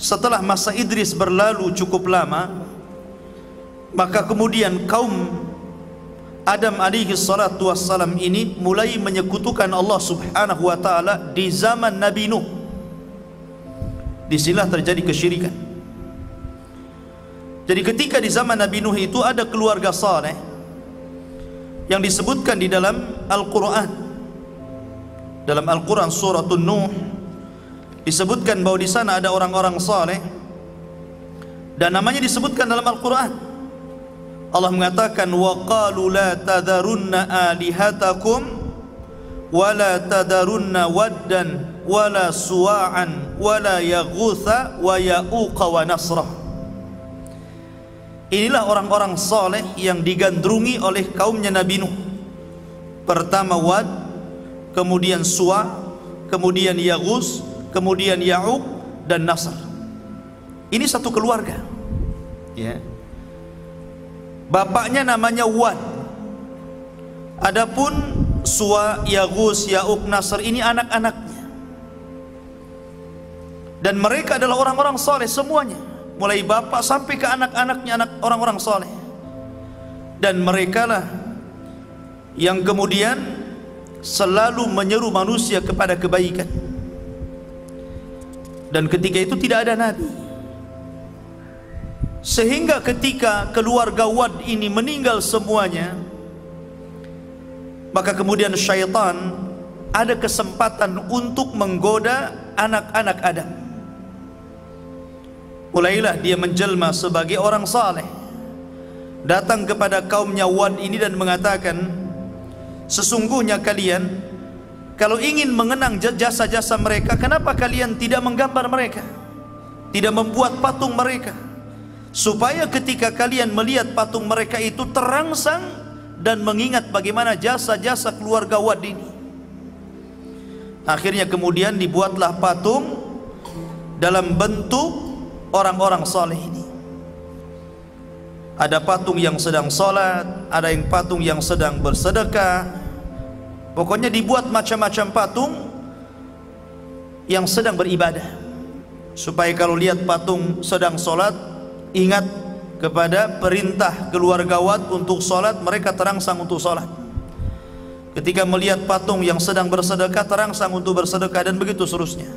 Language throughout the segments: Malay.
setelah masa Idris berlalu cukup lama, maka kemudian kaum Adam alaihi salatu wassalam ini mulai menyekutukan Allah subhanahu wa ta'ala di zaman Nabi Nuh. Disinilah terjadi kesyirikan. Jadi ketika di zaman Nabi Nuh itu ada keluarga saleh yang disebutkan di dalam Al-Quran. Dalam Al-Quran surah Nuh disebutkan bahwa di sana ada orang-orang saleh dan namanya disebutkan dalam Al-Quran. Allah mengatakan, wa qalu la tadharunna alihatakum wa la tadharunna waddan wa la suwa'an wa la yaghutha wa ya'uqa wa nasra. Inilah orang-orang saleh yang digandrungi oleh kaumnya Nabi Nuh. Pertama Wad, kemudian Suwa, kemudian Yaghus, kemudian Ya'uq dan Nasr. Ini satu keluarga, ya. Bapaknya namanya Wad. Adapun Suwa, Yaghus, Ya'uq, Nasr ini anak-anaknya. Dan mereka adalah orang-orang saleh semuanya, mulai bapak sampai ke anak-anaknya, anak orang-orang saleh. Dan merekalah yang kemudian selalu menyeru manusia kepada kebaikan. Dan ketika itu tidak ada nabi, sehingga ketika keluarga Wad ini meninggal semuanya, maka kemudian syaitan ada kesempatan untuk menggoda anak-anak Adam. Mulailah dia menjelma sebagai orang saleh, datang kepada kaumnya Wad ini dan mengatakan, sesungguhnya kalian kalau ingin mengenang jasa-jasa mereka, kenapa kalian tidak menggambar mereka, tidak membuat patung mereka, supaya ketika kalian melihat patung mereka itu terangsang dan mengingat bagaimana jasa-jasa keluarga Wad ini. Akhirnya kemudian dibuatlah patung dalam bentuk orang-orang saleh ini. Ada patung yang sedang salat, ada yang patung yang sedang bersedekah. Pokoknya dibuat macam-macam patung yang sedang beribadah, supaya kalau lihat patung sedang salat, ingat kepada perintah keluarga Wad untuk salat, mereka terangsang untuk salat. Ketika melihat patung yang sedang bersedekah, terangsang untuk bersedekah, dan begitu seterusnya.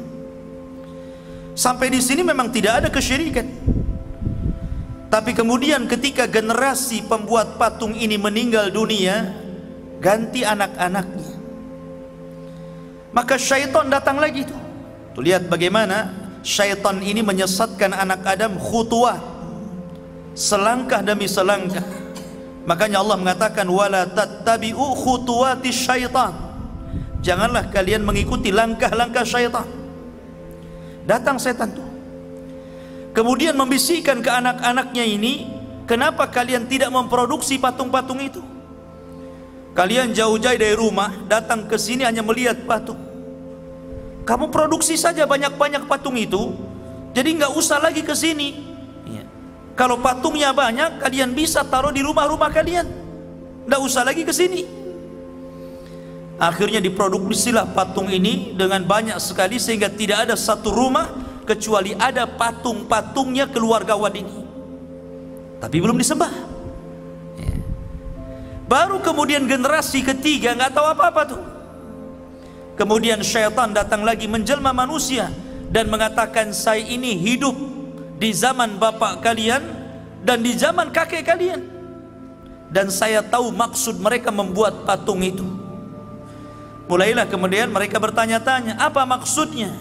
Sampai di sini memang tidak ada kesyirikan. Tapi kemudian ketika generasi pembuat patung ini meninggal dunia, ganti anak-anaknya, maka syaitan datang lagi tuh. Tuh lihat bagaimana syaitan ini menyesatkan anak Adam khutuwat, selangkah demi selangkah. Makanya Allah mengatakan, wala tattabi'u khutuwati syaitan. Janganlah kalian mengikuti langkah-langkah syaitan. Datang setan tuh, kemudian membisikkan ke anak-anaknya ini, kenapa kalian tidak memproduksi patung-patung itu? Kalian jauh-jauh dari rumah datang ke sini hanya melihat patung. Kamu produksi saja banyak-banyak patung itu, jadi nggak usah lagi ke sini. Ya. Kalau patungnya banyak, kalian bisa taruh di rumah-rumah kalian, nggak usah lagi ke sini. Akhirnya diproduksilah patung ini dengan banyak sekali, sehingga tidak ada satu rumah kecuali ada patung-patungnya keluarga Wad ini, tapi belum disembah. Ya. Baru kemudian generasi ketiga nggak tahu apa-apa tuh. Kemudian syaitan datang lagi menjelma manusia dan mengatakan, saya ini hidup di zaman bapak kalian dan di zaman kakek kalian, dan saya tahu maksud mereka membuat patung itu. Mulailah kemudian mereka bertanya-tanya, apa maksudnya?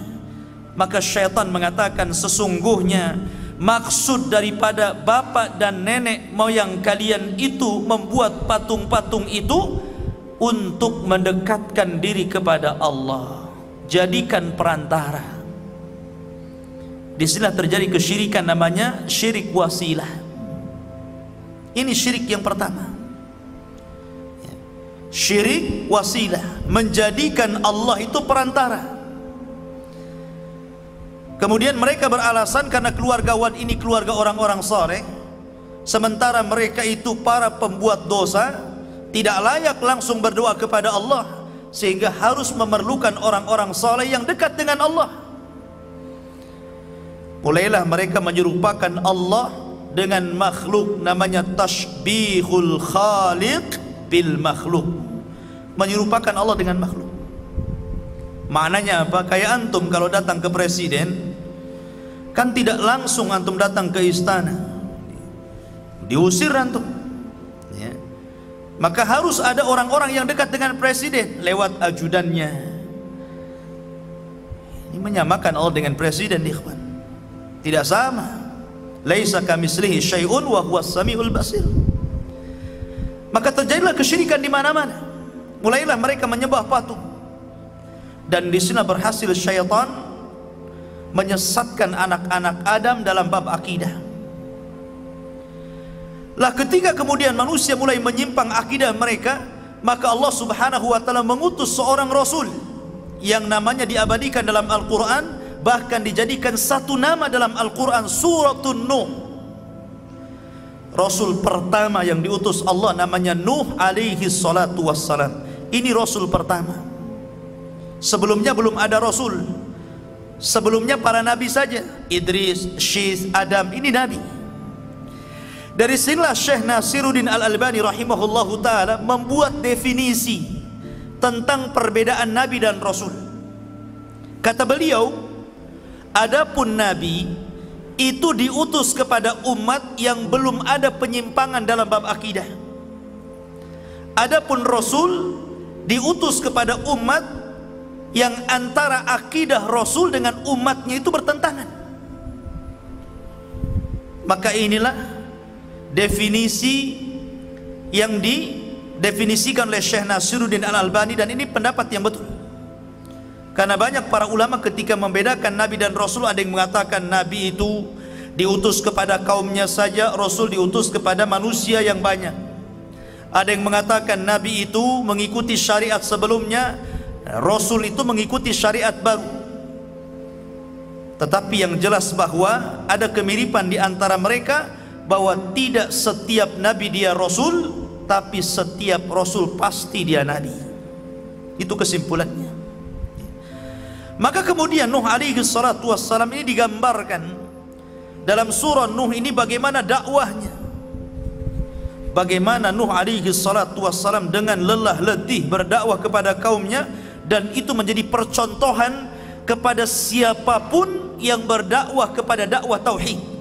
Maka syaitan mengatakan, sesungguhnya maksud daripada bapak dan nenek moyang kalian itu membuat patung-patung itu untuk mendekatkan diri kepada Allah, jadikan perantara. Disinilah terjadi kesyirikan, namanya syirik wasilah. Ini syirik yang pertama, syirik wasilah, menjadikan Allah itu perantara. Kemudian mereka beralasan karena keluarga Wad ini keluarga orang-orang saleh, sementara mereka itu para pembuat dosa, tidak layak langsung berdoa kepada Allah, sehingga harus memerlukan orang-orang saleh yang dekat dengan Allah. mulailah mereka menyerupakan Allah dengan makhluk, namanya tashbihul khaliq bil makhluk, menyerupakan Allah dengan makhluk. Maknanya apa? Kayak antum kalau datang ke presiden, kan tidak langsung antum datang ke istana, diusir antum ya. Maka harus ada orang-orang yang dekat dengan presiden lewat ajudannya. Ini menyamakan Allah dengan presiden, ikhwan. Tidak sama. Laisa kamitslihi syai'un wa huwas samiul basir. Maka terjadilah kesyirikan di mana-mana. Mulailah mereka menyembah patung. Dan di sini berhasil syaitan menyesatkan anak-anak Adam dalam bab akidah. Lah ketika kemudian manusia mulai menyimpang akidah mereka, maka Allah Subhanahu wa taala mengutus seorang rasul yang namanya diabadikan dalam Al-Qur'an, bahkan dijadikan satu nama dalam Al-Quran, Suratun Nuh. Rasul pertama yang diutus Allah namanya Nuh alaihi salatu wassalam. Ini rasul pertama. Sebelumnya belum ada rasul. Sebelumnya para nabi saja, Idris, Syith, Adam, ini nabi. Dari sinilah Syekh Nasiruddin Al-Albani rahimahullahu ta'ala membuat definisi tentang perbedaan nabi dan rasul. Kata beliau, adapun nabi itu diutus kepada umat yang belum ada penyimpangan dalam bab akidah. Adapun rasul diutus kepada umat yang antara akidah rasul dengan umatnya itu bertentangan. Maka inilah definisi yang didefinisikan oleh Syekh Nasiruddin Al-Albani, dan ini pendapat yang betul. Karena banyak para ulama ketika membedakan nabi dan rasul, ada yang mengatakan nabi itu diutus kepada kaumnya saja, rasul diutus kepada manusia yang banyak. Ada yang mengatakan nabi itu mengikuti syariat sebelumnya, rasul itu mengikuti syariat baru. Tetapi yang jelas bahwa ada kemiripan di antara mereka, bahwa tidak setiap nabi dia rasul, tapi setiap rasul pasti dia nabi. Itu kesimpulannya. Maka kemudian Nuh alaihi salatu wassalam ini digambarkan dalam surah Nuh ini bagaimana dakwahnya. Bagaimana Nuh alaihi salatu wassalam dengan lelah letih berdakwah kepada kaumnya, dan itu menjadi percontohan kepada siapapun yang berdakwah kepada dakwah tauhid.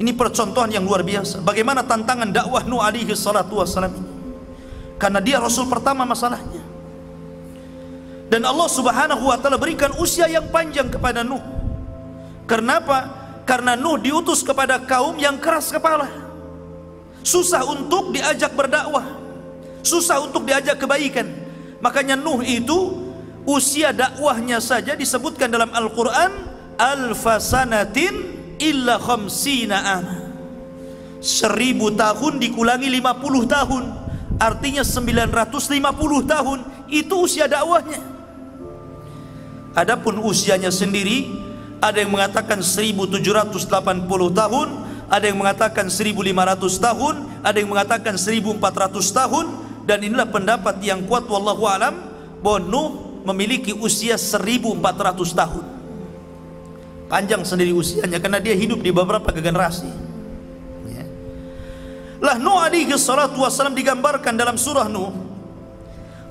Ini percontohan yang luar biasa. Bagaimana tantangan dakwah Nuh alaihi salatu wassalam ini, karena dia rasul pertama masalahnya. Dan Allah Subhanahu wa taala berikan usia yang panjang kepada Nuh. Kenapa? Karena Nuh diutus kepada kaum yang keras kepala, susah untuk diajak berdakwah, susah untuk diajak kebaikan. Makanya Nuh itu usia dakwahnya saja disebutkan dalam Al-Quran, alfasanatin illa khamsina ama. 1000 tahun dikulangi 50 tahun, artinya 950 tahun. Itu usia dakwahnya. Adapun usianya sendiri, ada yang mengatakan 1780 tahun, ada yang mengatakan 1500 tahun, ada yang mengatakan 1400 tahun. Dan inilah pendapat yang kuat wallahu alam, bahwa Nuh memiliki usia 1400 tahun. Panjang sendiri usianya karena dia hidup di beberapa generasi ya. Lah Nuh alaihi salatu wassalam digambarkan dalam surah Nuh,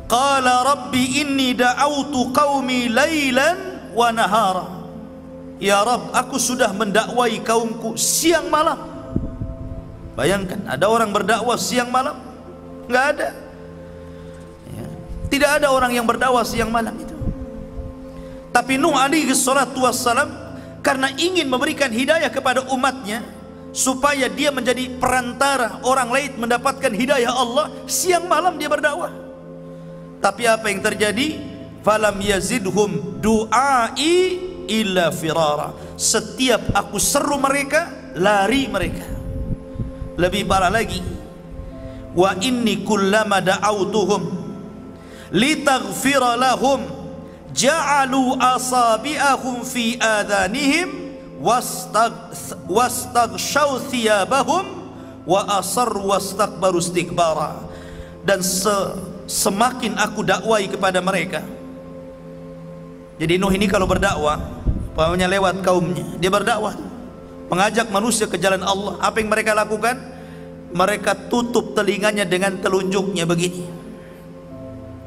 qala rabbi inni da'autu qaumi lailan wa nahara. Ya Rabb, aku sudah mendakwai kaumku siang malam. Bayangkan, ada orang berdakwah siang malam? Enggak ada ya. Tidak ada orang yang berdakwah siang malam itu. Tapi Nuh alaihi salatu wassalam, karena ingin memberikan hidayah kepada umatnya, supaya dia menjadi perantara orang lain mendapatkan hidayah Allah, siang malam dia berdakwah. Tapi apa yang terjadi? Falam yazidhum du'ai illa firara. Setiap aku seru mereka, lari mereka. Lebih parah lagi, wa inni kullama da'autuhum litaghfira lahum ja'alu asabi'ahum fi adhanihim wastaghshaw thiyabahum wa asarru wastakbaru istikbara. Dan semakin aku dakwai kepada mereka. Jadi Nuh ini kalau berdakwah, umpamanya lewat kaumnya, dia berdakwah, mengajak manusia ke jalan Allah. Apa yang mereka lakukan? Mereka tutup telinganya dengan telunjuknya begini.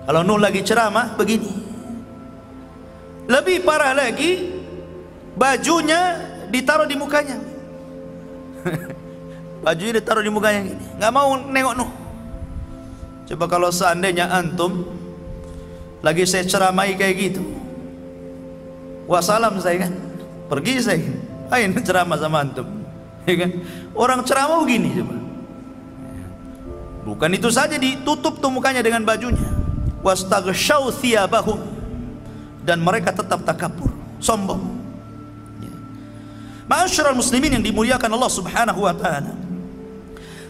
Kalau Nuh lagi ceramah begini. Lebih parah lagi, bajunya ditaruh di mukanya. Bajunya ditaruh di mukanya gini, nggak mau nengok Nuh. Coba kalau seandainya antum lagi saya ceramai kayak gitu, wassalam saya kan, pergi saya, ayo ceramah sama antum, ya kan? Orang ceramah begini coba. Bukan itu saja, ditutup tuh mukanya dengan bajunya. Wastaghshaw thiyabahum, dan mereka tetap takabur, sombong. Ma'asyiral muslimin yang dimuliakan Allah Subhanahu wa taala.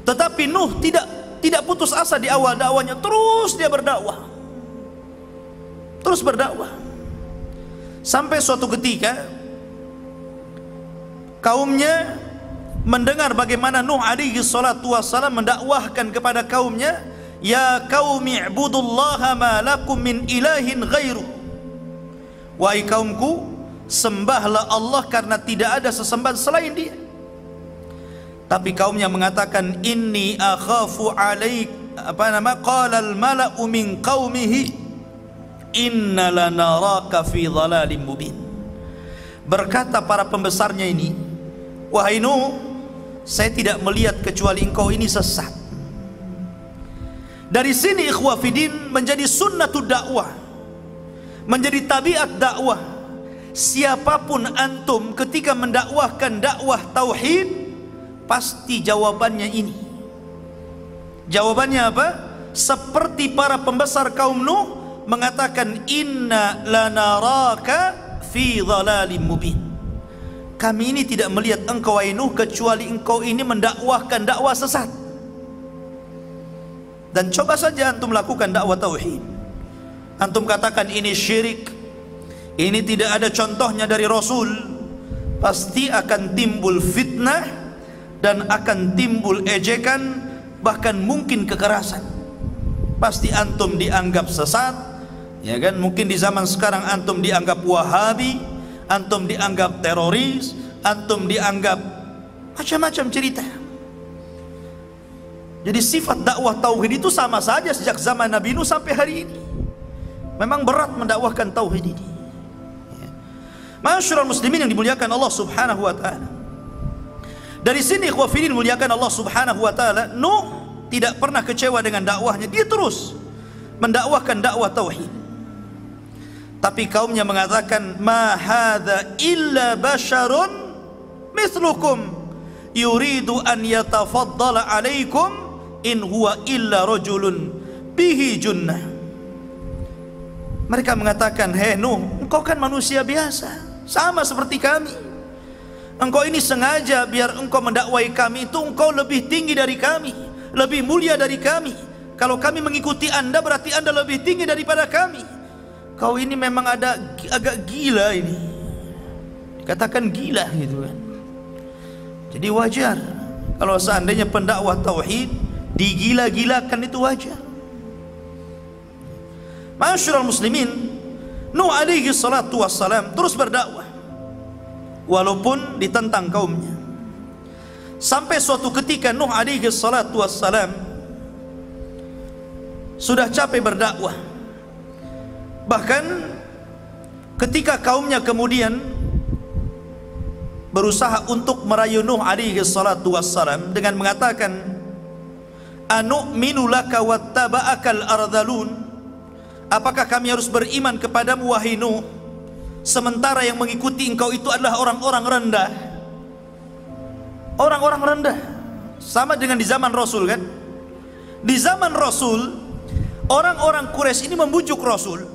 Tetapi Nuh tidak putus asa di awal dakwanya, terus dia berdakwah. Terus berdakwah. Sampai suatu ketika kaumnya mendengar bagaimana Nuh alaihi salatu wassalam mendakwahkan kepada kaumnya, ya qaumi ibudullaha ma lakum min ilahin ghairu. Wahai kaumku, sembahlah Allah karena tidak ada sesembahan selain Dia. Tapi kaumnya mengatakan, inni akhafu alaik, qala al mala'u min qaumihi inna lanaraka fi dhalalim mubin. Berkata para pembesarnya ini, wahai Nuh, saya tidak melihat kecuali engkau ini sesat. Dari sini ikhwah fidin menjadi sunnatud dakwah, menjadi tabiat dakwah. Siapapun antum ketika mendakwahkan dakwah tauhid, pasti jawabannya ini. Jawabannya apa? Seperti para pembesar kaum Nuh mengatakan, inna lanaraka fi dhalalim mubin. Kami ini tidak melihat engkau wahai Nuh kecuali engkau ini mendakwahkan dakwah sesat. Dan coba saja antum lakukan dakwah tauhid, antum katakan ini syirik, ini tidak ada contohnya dari Rasul, pasti akan timbul fitnah dan akan timbul ejekan, bahkan mungkin kekerasan. Pasti antum dianggap sesat, ya kan? Mungkin di zaman sekarang antum dianggap Wahabi, antum dianggap teroris, antum dianggap macam-macam cerita. Jadi sifat dakwah tauhid itu sama saja sejak zaman Nabi Nuh sampai hari ini. Memang berat mendakwahkan tauhid ini. Ma'asyiral muslimin yang dimuliakan Allah Subhanahu wa taala. Dari sini ikhwah fillah dimuliakan Allah Subhanahu wa taala, Nuh tidak pernah kecewa dengan dakwahnya, dia terus mendakwahkan dakwah tauhid. Tapi kaumnya mengatakan, ma hadza illa basyarun mithlukum yuridu an yatafaddala alaikum in huwa illa rajulun bihi junnah. Mereka mengatakan, hei Nuh, engkau kan manusia biasa, sama seperti kami. Engkau ini sengaja biar engkau mendakwai kami itu engkau lebih tinggi dari kami, lebih mulia dari kami. Kalau kami mengikuti anda, berarti anda lebih tinggi daripada kami. Kau ini memang agak gila ini, dikatakan gila gitu kan. Jadi wajar kalau seandainya pendakwah tauhid digila-gilakan, itu wajar. Ma'asyiral muslimin, Nuh alaihi salatu wassalam terus berdakwah walaupun ditentang kaumnya. Sampai suatu ketika Nuh alaihi salatu wassalam sudah capek berdakwah. Bahkan ketika kaumnya kemudian berusaha untuk merayu Nuh alaihi salatu wassalam dengan mengatakan, anu'minu laka wattaba'akal ardhalun, apakah kami harus beriman kepadamu wahai Nuh, sementara yang mengikuti engkau itu adalah orang-orang rendah. Orang-orang rendah, sama dengan di zaman Rasul kan. Di zaman Rasul, orang-orang Quraisy ini membujuk Rasul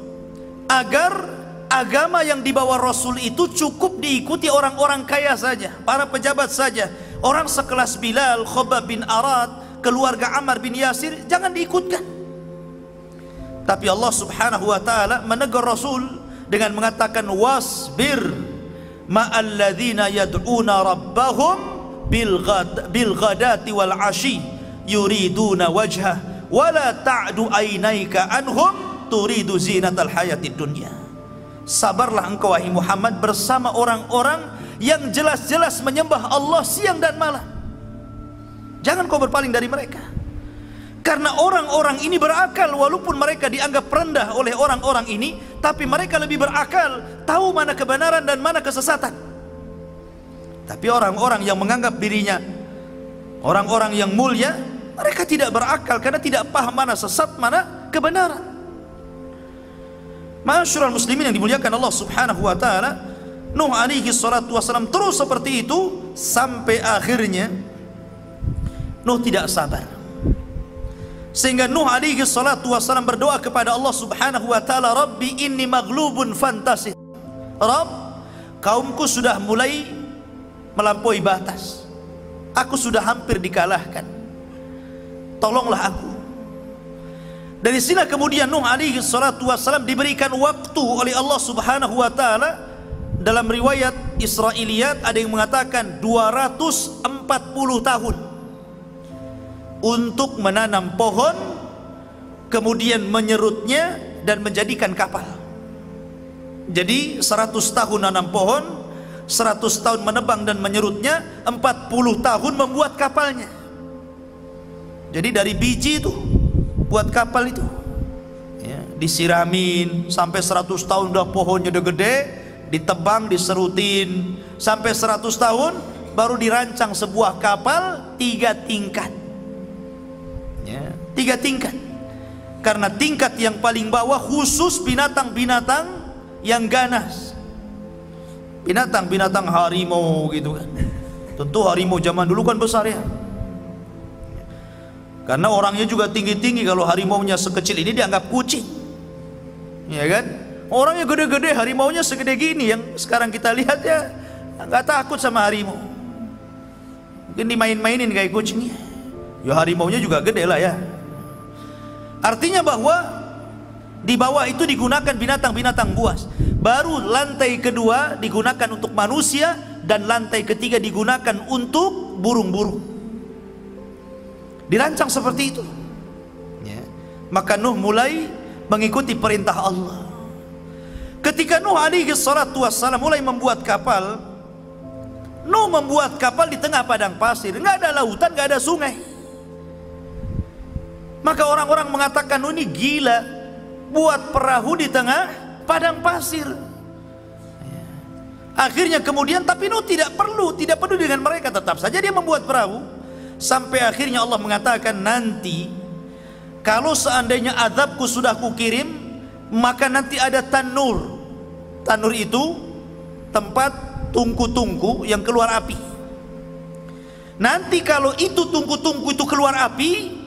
agar agama yang dibawa Rasul itu cukup diikuti orang-orang kaya saja, para pejabat saja. Orang sekelas Bilal, Khabbab bin Arad, keluarga Ammar bin Yasir jangan diikutkan. Tapi Allah Subhanahu wa taala menegur Rasul dengan mengatakan, wasbir ma'alladzina yad'una rabbahum bil ghadati wal ashi yuriduna wajhah wala ta'du ainaika anhum turidu zinatal hayatid dunya. sabarlah engkau wahai Muhammad bersama orang-orang yang jelas-jelas menyembah Allah siang dan malam. Jangan kau berpaling dari mereka, karena orang-orang ini berakal. Walaupun mereka dianggap rendah oleh orang-orang ini, tapi mereka lebih berakal, tahu mana kebenaran dan mana kesesatan. Tapi orang-orang yang menganggap dirinya orang-orang yang mulia, mereka tidak berakal karena tidak paham mana sesat, mana kebenaran. Ma'asyiral muslimin yang dimuliakan Allah Subhanahu wa taala, Nuh alaihi salatu wasalam terus seperti itu sampai akhirnya Nuh tidak sabar. Sehingga Nuh alaihi salatu wasalam berdoa kepada Allah Subhanahu wa taala, Rabbi inni maghlubun fantasir. Rabb, kaumku sudah mulai melampaui batas. Aku sudah hampir dikalahkan. Tolonglah aku. Dari sini kemudian Nuh alaihi salatu wassalam diberikan waktu oleh Allah Subhanahu wa taala. Dalam riwayat Israiliyat ada yang mengatakan 240 tahun untuk menanam pohon, kemudian menyerutnya dan menjadikan kapal. Jadi 100 tahun nanam pohon, 100 tahun menebang dan menyerutnya, 40 tahun membuat kapalnya. Jadi dari biji itu buat kapal itu ya, disiramin sampai 100 tahun udah pohonnya udah gede, ditebang, diserutin sampai 100 tahun baru dirancang sebuah kapal 3 tingkat ya, 3 tingkat. Karena tingkat yang paling bawah khusus binatang-binatang yang ganas, binatang-binatang harimau gitu kan. Tentu harimau zaman dulu kan besar ya, karena orangnya juga tinggi-tinggi. Kalau harimaunya sekecil ini dianggap kucing, ya kan? Orangnya gede-gede, harimaunya segede gini. Yang sekarang kita lihat ya nggak takut sama harimau, mungkin dimain-mainin kayak kucingnya. Ya harimaunya juga gede lah ya. Artinya bahwa di bawah itu digunakan binatang-binatang buas. Baru lantai kedua digunakan untuk manusia, dan lantai ketiga digunakan untuk burung-burung. Dirancang seperti itu ya. Maka Nuh mulai mengikuti perintah Allah. Ketika Nuh alaihi salatu wassalam mulai membuat kapal, Nuh membuat kapal di tengah padang pasir, nggak ada lautan, nggak ada sungai. Maka orang-orang mengatakan, Nuh ini gila, buat perahu di tengah padang pasir. Akhirnya kemudian, tapi Nuh tidak peduli dengan mereka, tetap saja dia membuat perahu. Sampai akhirnya Allah mengatakan, nanti kalau seandainya azabku sudah kukirim, maka nanti ada tanur. Tanur itu tempat tungku-tungku yang keluar api. Nanti kalau itu tungku-tungku itu keluar api,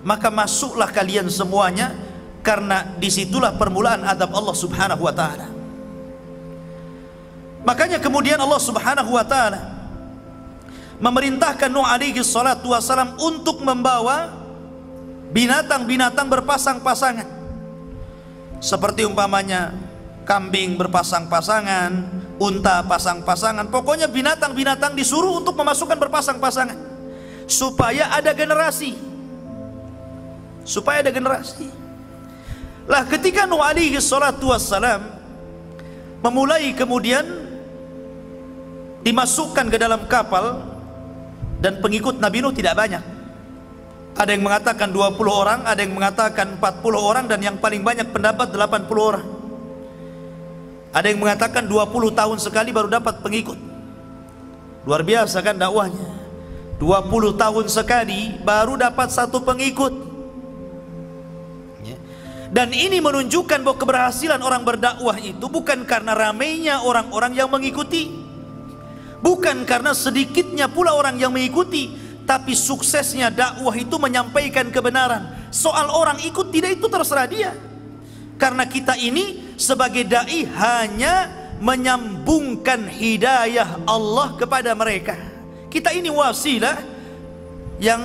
maka masuklah kalian semuanya, karena disitulah permulaan azab Allah Subhanahu wa ta'ala. Makanya kemudian Allah Subhanahu wa ta'ala memerintahkan Nuh alaihi salatu wassalam untuk membawa binatang-binatang berpasang-pasangan, seperti umpamanya kambing berpasang-pasangan, unta pasang-pasangan. Pokoknya binatang-binatang disuruh untuk memasukkan berpasang-pasangan, supaya ada generasi, Lah ketika Nuh alaihi salatu wassalam memulai kemudian dimasukkan ke dalam kapal, dan pengikut Nabi Nuh tidak banyak. Ada yang mengatakan 20 orang, ada yang mengatakan 40 orang, dan yang paling banyak pendapat 80 orang. Ada yang mengatakan 20 tahun sekali baru dapat pengikut. Luar biasa kan dakwahnya. 20 tahun sekali baru dapat 1 pengikut. Dan ini menunjukkan bahwa keberhasilan orang berdakwah itu bukan karena ramainya orang-orang yang mengikuti, bukan karena sedikitnya pula orang yang mengikuti, tapi suksesnya dakwah itu menyampaikan kebenaran. Soal orang ikut tidak, itu terserah dia. Karena kita ini sebagai dai hanya menyambungkan hidayah Allah kepada mereka. Kita ini wasilah yang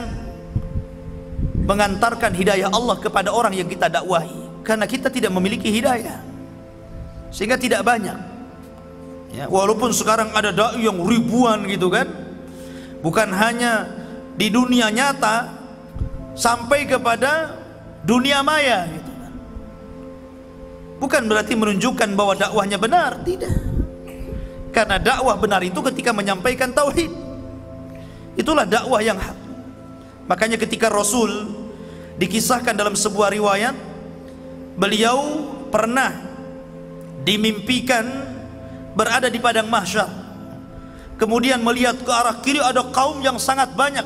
mengantarkan hidayah Allah kepada orang yang kita dakwahi. Karena kita tidak memiliki hidayah, sehingga tidak banyak ya, walaupun sekarang ada dai yang ribuan gitu kan, bukan hanya di dunia nyata, sampai kepada dunia maya gitu kan. Bukan berarti menunjukkan bahwa dakwahnya benar, tidak. Karena dakwah benar itu ketika menyampaikan tauhid. Itulah dakwah yang hak. Makanya ketika Rasul dikisahkan dalam sebuah riwayat, beliau pernah dimimpikan berada di padang mahsyar, kemudian melihat ke arah kiri ada kaum yang sangat banyak.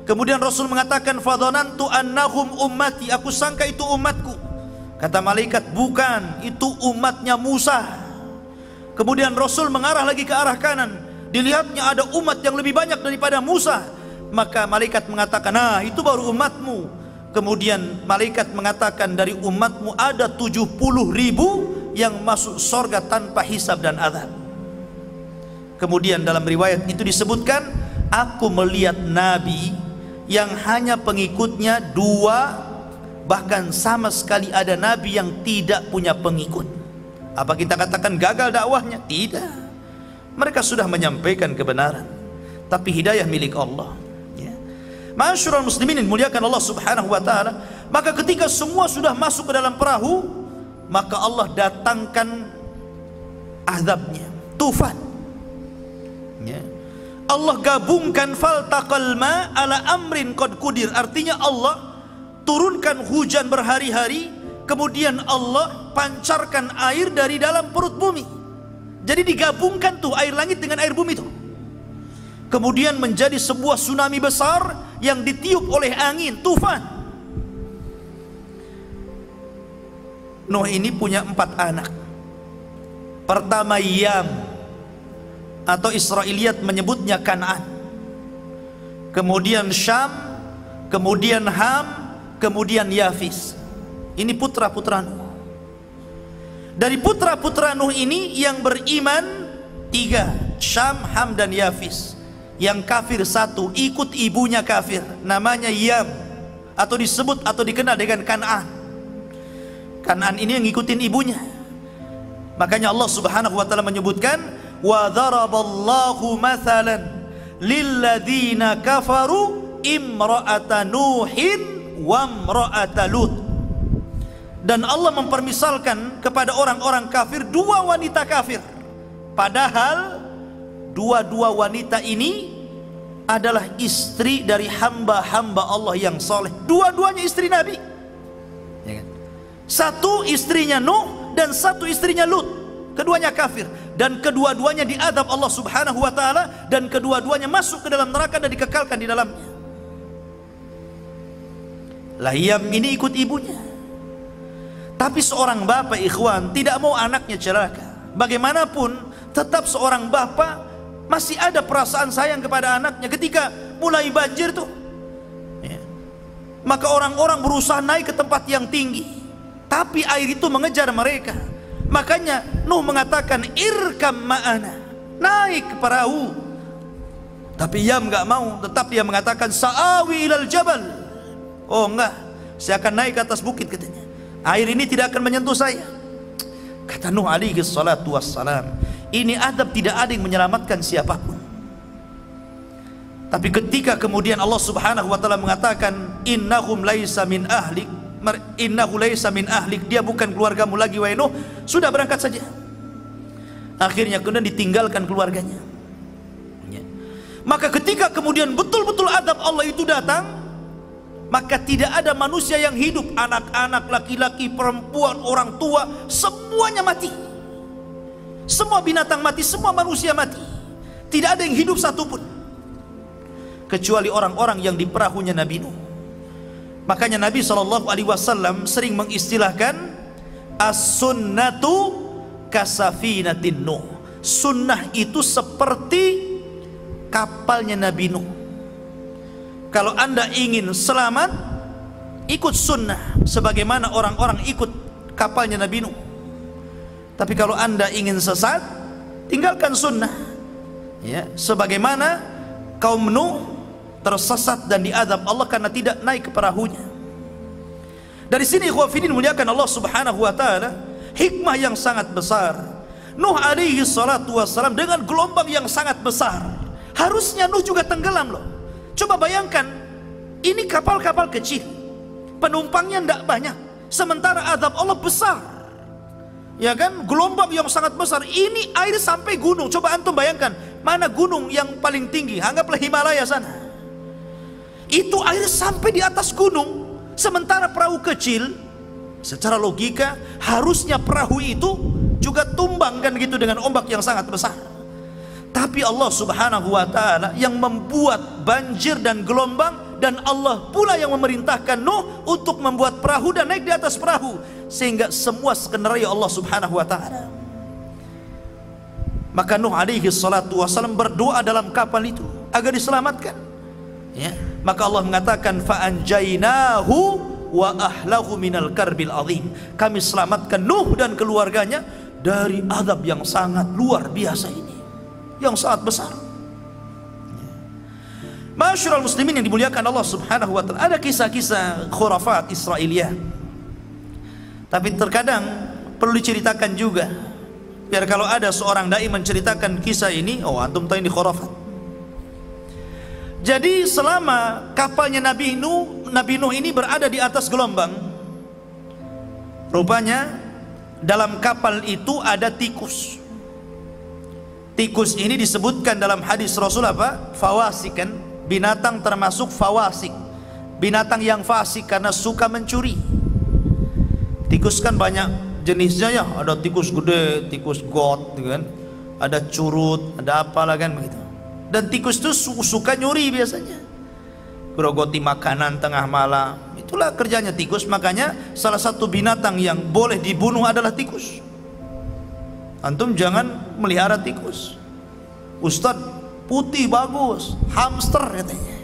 Kemudian Rasul mengatakan, fadhanantu annahum ummati, aku sangka itu umatku. Kata malaikat, bukan, itu umatnya Musa. Kemudian Rasul mengarah lagi ke arah kanan, dilihatnya ada umat yang lebih banyak daripada Musa. Maka malaikat mengatakan, nah itu baru umatmu. Kemudian malaikat mengatakan, dari umatmu ada 70.000 yang masuk surga tanpa hisab dan azab. Kemudian dalam riwayat itu disebutkan, aku melihat Nabi yang hanya pengikutnya 2, bahkan sama sekali ada Nabi yang tidak punya pengikut. Apa kita katakan gagal dakwahnya? Tidak. Mereka sudah menyampaikan kebenaran, tapi hidayah milik Allah. Ma'asyiral muslimin dimuliakan Allah Subhanahu wa taala, maka ketika semua sudah masuk ke dalam perahu, maka Allah datangkan azabnya, tufan. Allah gabungkan faltaqal ma ala amrin qad qudir, artinya Allah turunkan hujan berhari-hari, kemudian Allah pancarkan air dari dalam perut bumi. Jadi digabungkan tuh air langit dengan air bumi tuh. Kemudian menjadi sebuah tsunami besar yang ditiup oleh angin, tufan. Nuh ini punya 4 anak. Pertama Yam, atau Israiliyat menyebutnya Kan'an. Kemudian Syam, kemudian Ham, kemudian Yafis. Ini putra-putra Nuh. Dari putra-putra Nuh ini yang beriman 3, Syam, Ham, dan Yafis. Yang kafir 1, ikut ibunya kafir, namanya Yam, atau disebut atau dikenal dengan Kan'an. Kan'an ini yang ngikutin ibunya. Makanya Allah Subhanahu wa taala menyebutkan, wa daraballahu mathalan lilladzina kafaru imra'ata nuhin wa imra'ata lut. Dan Allah mempermisalkan kepada orang-orang kafir 2 wanita kafir, padahal dua-dua wanita ini adalah istri dari hamba-hamba Allah yang soleh. Dua-duanya istri Nabi, ya kan? 1 istrinya Nuh dan 1 istrinya Lut. Keduanya kafir, dan kedua-duanya diadab Allah Subhanahu wa taala, dan kedua-duanya masuk ke dalam neraka dan dikekalkan di dalamnya. Yam ini ikut ibunya. Tapi seorang bapak, ikhwan, tidak mau anaknya celaka. Bagaimanapun tetap seorang bapak masih ada perasaan sayang kepada anaknya. Ketika mulai banjir tuh, ya, maka orang-orang berusaha naik ke tempat yang tinggi, tapi air itu mengejar mereka. Makanya Nuh mengatakan, irkam ma'ana, naik ke perahu. Tapi Yam gak mau, tetap dia mengatakan, sa'awi ilal jabal. Oh enggak, saya akan naik ke atas bukit, katanya. Air ini tidak akan menyentuh saya. Kata Nuh alaihi salatu wassalam, ini adab, tidak ada yang menyelamatkan siapapun. Tapi ketika kemudian Allah Subhanahu wa taala mengatakan, innahum laisa min ahlik, innahu laisa min ahlik, dia bukan keluargamu lagi wahai Nuh, sudah berangkat saja. Akhirnya kemudian ditinggalkan keluarganya. Maka ketika kemudian betul-betul adab Allah itu datang, maka tidak ada manusia yang hidup, anak-anak, laki-laki, perempuan, orang tua, semuanya mati. Semua binatang mati, semua manusia mati. Tidak ada yang hidup satupun, kecuali orang-orang yang di perahunya Nabi Nuh. Makanya Nabi SAW sering mengistilahkan as-sunnatu kasafinatin Nuh. Sunnah itu seperti kapalnya Nabi Nuh. Kalau anda ingin selamat, ikut sunnah sebagaimana orang-orang ikut kapalnya Nabi Nuh. Tapi kalau anda ingin sesat, tinggalkan sunnah, ya, sebagaimana kaum Nuh tersesat dan diadab Allah karena tidak naik ke perahunya. Dari sini ikhwafidin muliakan Allah Subhanahu wa taala, hikmah yang sangat besar. Nuh alaihi salatu wassalam dengan gelombang yang sangat besar, harusnya Nuh juga tenggelam loh. Coba bayangkan, ini kapal-kapal kecil, penumpangnya tidak banyak, sementara azab Allah besar. ya kan, gelombang yang sangat besar. Ini air sampai gunung. Coba antum bayangkan, mana gunung yang paling tinggi? Anggaplah Himalaya sana. Itu air sampai di atas gunung. Sementara perahu kecil, secara logika harusnya perahu itu juga tumbang kan gitu dengan ombak yang sangat besar. Tapi Allah Subhanahu wa ta'ala yang membuat banjir dan gelombang, dan Allah pula yang memerintahkan Nuh untuk membuat perahu dan naik di atas perahu, sehingga semua skenario Allah Subhanahu wa ta'ala. Maka Nuh alaihi salatu wassalam berdoa dalam kapal itu agar diselamatkan, ya. Maka Allah mengatakan, fa anjainahu wa ahlahu minal karbil azim. Kami selamatkan Nuh dan keluarganya dari azab yang sangat luar biasa ini, yang sangat besar. Masyarul muslimin yang dimuliakan Allah Subhanahu wa ta'ala, ada kisah-kisah khurafat Israiliyah, tapi terkadang perlu diceritakan juga, biar kalau ada seorang dai menceritakan kisah ini, oh antum tahu ini khurafat. Jadi selama kapalnya Nabi Nuh ini berada di atas gelombang, rupanya dalam kapal itu ada tikus. Tikus ini disebutkan dalam hadis Rasul apa? Fawasik, kan? Binatang termasuk fawasik, binatang yang fasik karena suka mencuri. Tikus kan banyak jenisnya ya, ada tikus gede, tikus got, kan? Ada curut, ada apalah kan begitu. Dan tikus itu suka nyuri biasanya, grogoti makanan tengah malam. Itulah kerjanya tikus. Makanya salah satu binatang yang boleh dibunuh adalah tikus. Antum jangan melihara tikus. Ustadz, putih bagus, hamster katanya.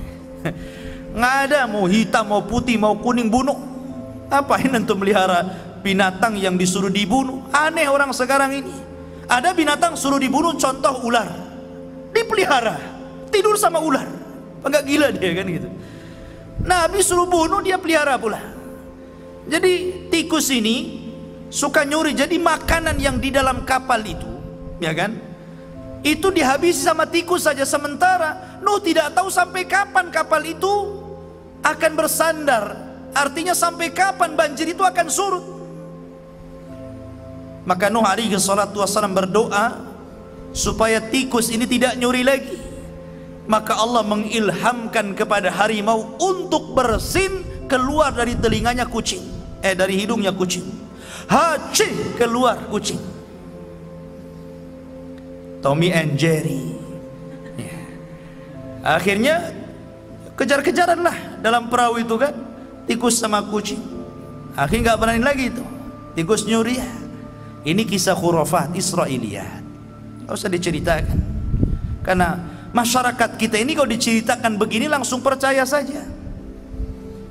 Nggak ada, mau hitam, mau putih, mau kuning, bunuh. Apain antum melihara binatang yang disuruh dibunuh? Aneh orang sekarang ini. Ada binatang suruh dibunuh, contoh ular, dipelihara, tidur sama ular. Enggak gila dia kan gitu. Nabi suruh bunuh, dia pelihara pula. Jadi tikus ini suka nyuri. Jadi makanan yang di dalam kapal itu, ya kan, itu dihabisi sama tikus saja. Sementara Nuh tidak tahu sampai kapan kapal itu akan bersandar. Artinya sampai kapan banjir itu akan surut. Maka Nuh alaihi salatu wassalam berdoa supaya tikus ini tidak nyuri lagi. Maka Allah mengilhamkan kepada harimau untuk bersin keluar dari telinganya kucing, dari hidungnya kucing. Haci, keluar kucing. Tommy and Jerry, ya. Akhirnya kejar-kejaran lah dalam perahu itu kan, tikus sama kucing. Akhirnya nggak berani lagi itu, tikus nyuri. Ini kisah khurafat Israiliyah, nggak usah diceritakan. Karena masyarakat kita ini kalau diceritakan begini langsung percaya saja.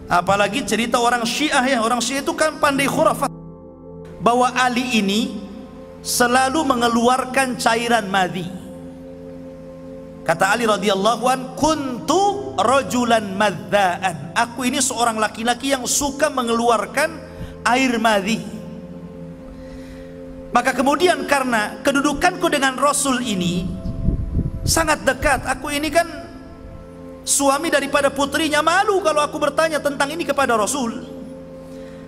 Apalagi cerita orang Syiah, ya. Orang Syiah itu kan pandai khurafat, bahwa Ali ini selalu mengeluarkan cairan madhi. Kata Ali radhiyallahu an, kuntu rajulan madzaan. Aku ini seorang laki-laki yang suka mengeluarkan air madhi. Maka kemudian karena kedudukanku dengan Rasul ini sangat dekat, aku ini kan suami daripada putrinya, malu kalau aku bertanya tentang ini kepada Rasul.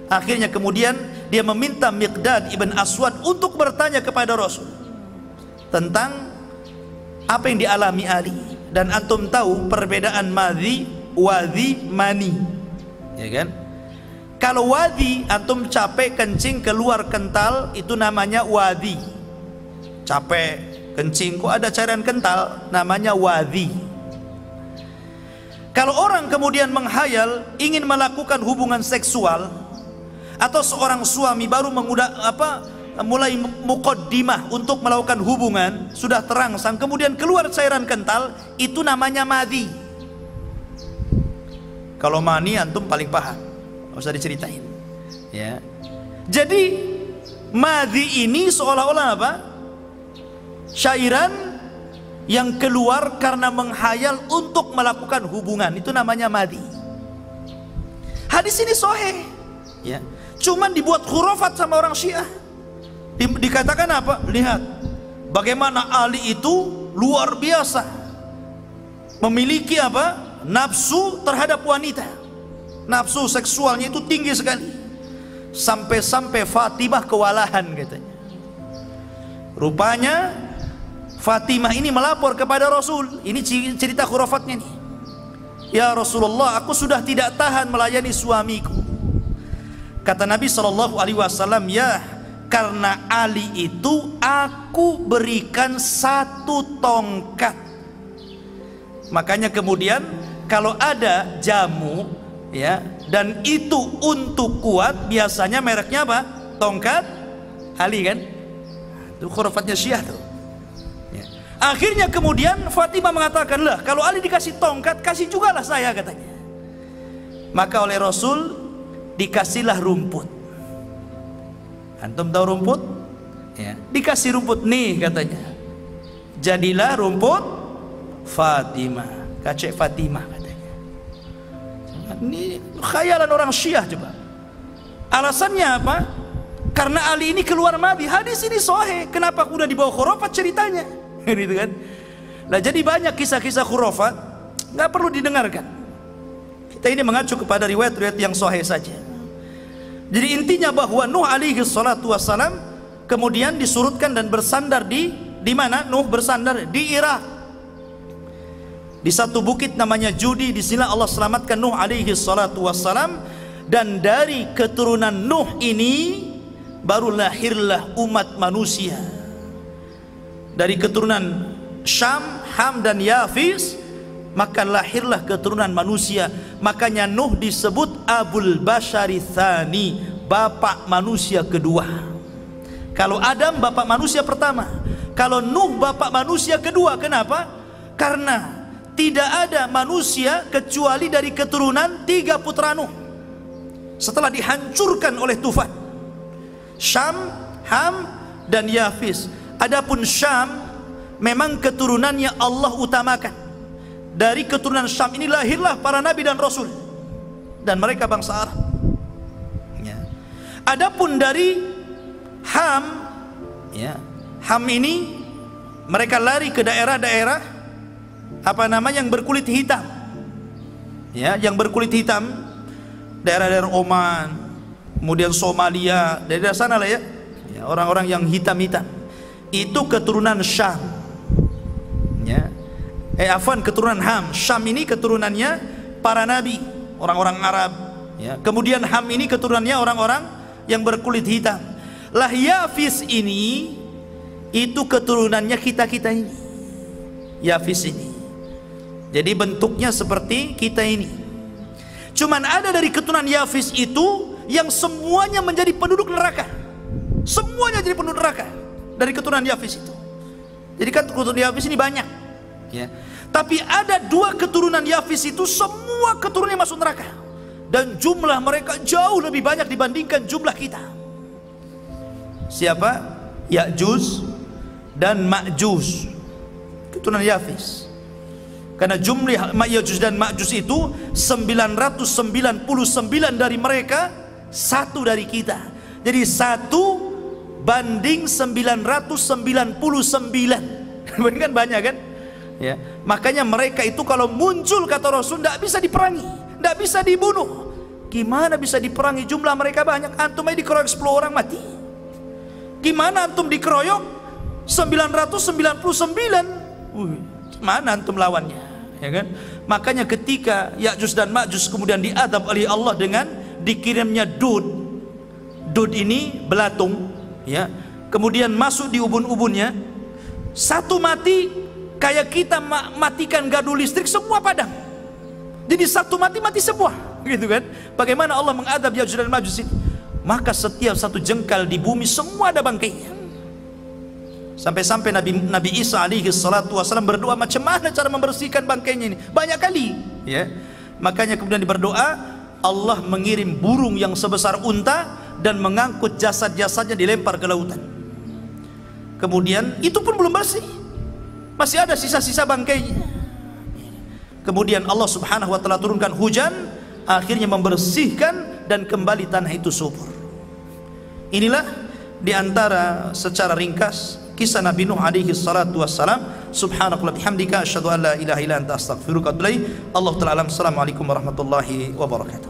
Akhirnya kemudian dia meminta Miqdad ibn Aswad untuk bertanya kepada Rasul tentang apa yang dialami Ali. Dan antum tahu perbedaan madhi, wadhi, mani, ya kan? Kalau wadhi, antum capek kencing keluar kental, itu namanya wadhi. Capek kencing kok ada cairan kental, namanya wadhi. Kalau orang kemudian menghayal ingin melakukan hubungan seksual, atau seorang suami baru mulai muqaddimah untuk melakukan hubungan, sudah terangsang kemudian keluar cairan kental, itu namanya madhi. Kalau mani antum paling paham, nggak usah diceritain, ya. Jadi madhi ini seolah-olah apa? Cairan yang keluar karena menghayal untuk melakukan hubungan, itu namanya madhi. Hadis ini sahih, ya. Cuman dibuat khurafat sama orang Syiah. Dikatakan apa? Lihat bagaimana Ali itu luar biasa, memiliki apa? Nafsu terhadap wanita. Nafsu seksualnya itu tinggi sekali. Sampai-sampai Fatimah kewalahan katanya. Rupanya Fatimah ini melapor kepada Rasul. Ini cerita khurafatnya nih. Ya Rasulullah, aku sudah tidak tahan melayani suamiku. Kata Nabi SAW, ya, karena Ali itu aku berikan 1 tongkat. Makanya kemudian kalau ada jamu, ya, dan itu untuk kuat, biasanya mereknya apa? Tongkat Ali, kan? Itu khurafatnya Syiah tuh. Ya. Akhirnya kemudian Fatimah mengatakan, lah, kalau Ali dikasih tongkat, kasih juga lah saya, katanya. Maka oleh Rasul dikasihlah rumput. Antum tahu rumput? Ya. Dikasih rumput nih, katanya. Jadilah rumput Fatimah, kacek Fatimah, katanya. Ini khayalan orang Syiah coba. Alasannya apa? Karena Ali ini keluar Nabi. Hadis ini sahih. Kenapa udah dibawa khurafat ceritanya? Gitu kan? Nah, jadi banyak kisah-kisah khurafat nggak perlu didengarkan. Kita ini mengacu kepada riwayat-riwayat yang sahih saja. Jadi intinya bahwa Nuh alaihi salatu wassalam kemudian disurutkan dan bersandar di mana? Nuh bersandar di Irak. Di satu bukit namanya Judi. Di sini Allah selamatkan Nuh alaihi salatu wassalam, dan dari keturunan Nuh ini baru lahirlah umat manusia. Dari keturunan Syam, Ham dan Yafis, maka lahirlah keturunan manusia. Makanya Nuh disebut Abul Bashari Tsani, bapak manusia kedua. Kalau Adam bapak manusia pertama, kalau Nuh bapak manusia kedua. Kenapa? Karena tidak ada manusia kecuali dari keturunan 3 putra Nuh setelah dihancurkan oleh tufan. Syam, Ham dan Yafis. Adapun Syam memang keturunannya Allah utamakan. Dari keturunan Syam ini lahirlah para nabi dan rasul, dan mereka bangsa Arab. Ya. Adapun dari Ham, ya, Ham ini mereka lari ke daerah-daerah apa namanya yang berkulit hitam. Ya, yang berkulit hitam, daerah-daerah Oman, kemudian Somalia, daerah sana lah ya, orang-orang yang hitam-hitam. Itu keturunan Syam. Ya. Afwan, keturunan Ham. Syam ini keturunannya para nabi, orang-orang Arab. Ya. Kemudian Ham ini keturunannya orang-orang yang berkulit hitam. Lah Yafis ini itu keturunannya kita-kita ini. Yafis ini. Jadi bentuknya seperti kita ini. Cuman ada dari keturunan Yafis itu yang semuanya menjadi penduduk neraka. Semuanya jadi penduduk neraka dari keturunan Yafis itu. Jadi kan keturunan Yafis ini banyak, ya. Tapi ada 2 keturunan Yafis itu semua keturunannya masuk neraka, dan jumlah mereka jauh lebih banyak dibandingkan jumlah kita. Siapa? Ya'juj dan Ma'juj, keturunan Yafis. Karena jumlah Ya'juj dan Ma'juj itu 999 dari mereka, 1 dari kita. Jadi 1 banding 999. Kan banyak kan? Ya. Makanya mereka itu kalau muncul, kata Rasul, tidak bisa diperangi, tidak bisa dibunuh. Gimana bisa diperangi? Jumlah mereka banyak. Antum aja dikeroyok 10 orang mati. Gimana antum dikeroyok 999? Mana antum lawannya? Ya kan? Makanya ketika Ya'juj dan Ma'juj kemudian diadab oleh Allah dengan dikirimnya dud. Dud ini belatung, ya. Kemudian masuk di ubun-ubunnya. Satu mati kayak kita matikan gardu listrik, semua padam. Jadi satu mati semua, gitu kan? Bagaimana Allah mengadab Ya'juj dan Ma'juj ini? Maka setiap satu jengkal di bumi semua ada bangkainya. Sampai-sampai Nabi Isa alaihi salatu wasallam berdoa, macam mana cara membersihkan bangkainya ini? Banyak kali, ya. Makanya kemudian berdoa, Allah mengirim burung yang sebesar unta dan mengangkut jasad-jasadnya dilempar ke lautan. Kemudian itu pun belum bersih, masih ada sisa-sisa bangkainya. Kemudian Allah subhanahu wa ta'ala turunkan hujan, akhirnya membersihkan dan kembali tanah itu subur. Inilah diantara secara ringkas kisah Nabi Nuh alaihi salatu wassalam. Subhanakallah bihamdika asyhadu an la ilaha illa anta astaghfiruka wa atubu ilaik. Allah ta'ala alam. Assalamualaikum warahmatullahi wabarakatuh.